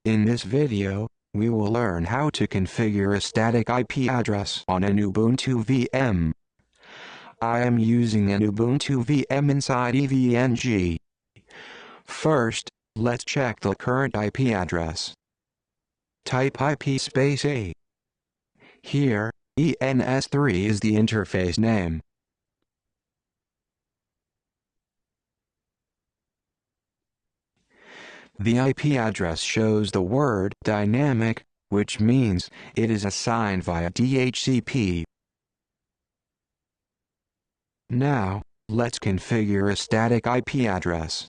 In this video, we will learn how to configure a static IP address on an Ubuntu VM. I am using an Ubuntu VM inside EVNG. First, let's check the current IP address. Type IP space A. Here, ENS3 is the interface name. The IP address shows the word dynamic, which means it is assigned via DHCP. Now, let's configure a static IP address.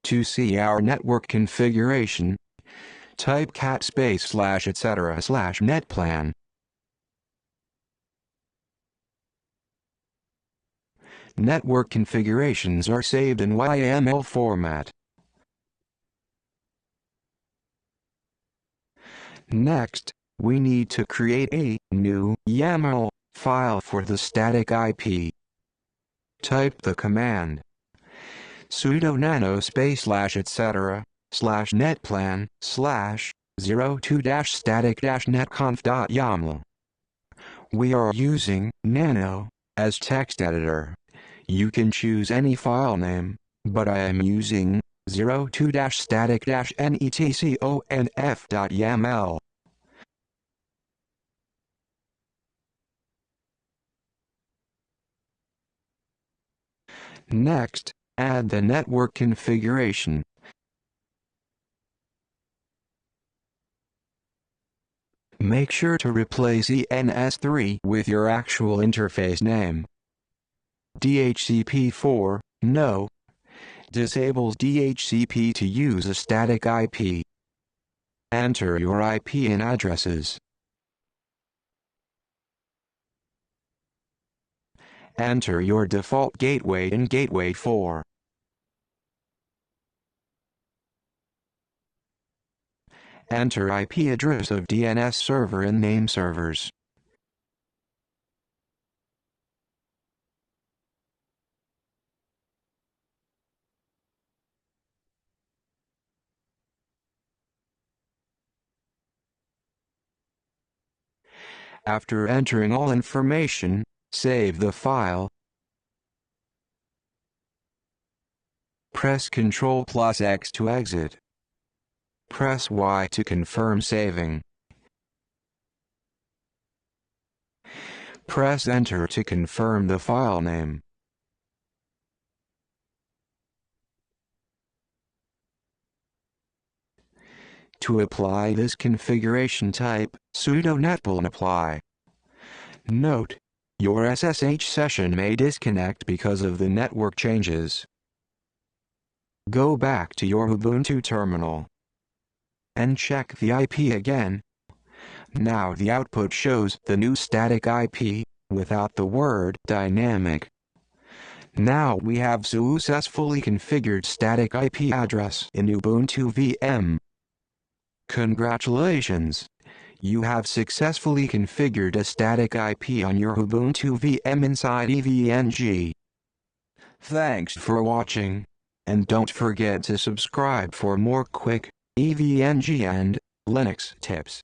To see our network configuration, type cat space /etc/netplan. Network configurations are saved in YAML format. Next, we need to create a new YAML file for the static IP. Type the command sudo nano space /etc/netplan /02-static-netconf.yaml. We are using nano as text editor. You can choose any file name, but I am using 02-static-netconf.yaml. Next, add the network configuration. Make sure to replace ENS3 with your actual interface name. DHCP4, no, disables DHCP to use a static IP. Enter your IP in addresses. Enter your default gateway in Gateway 4. Enter IP address of DNS server in name servers. After entering all information, save the file. Press Ctrl+X to exit. Press Y to confirm saving. Press Enter to confirm the file name. To apply this configuration type, sudo netplan apply. Note: your SSH session may disconnect because of the network changes. Go back to your Ubuntu terminal and check the IP again. Now the output shows the new static IP, without the word dynamic. Now we have successfully configured static IP address in Ubuntu VM. Congratulations! You have successfully configured a static IP on your Ubuntu VM inside EVNG. Thanks for watching, and don't forget to subscribe for more quick EVNG and Linux tips.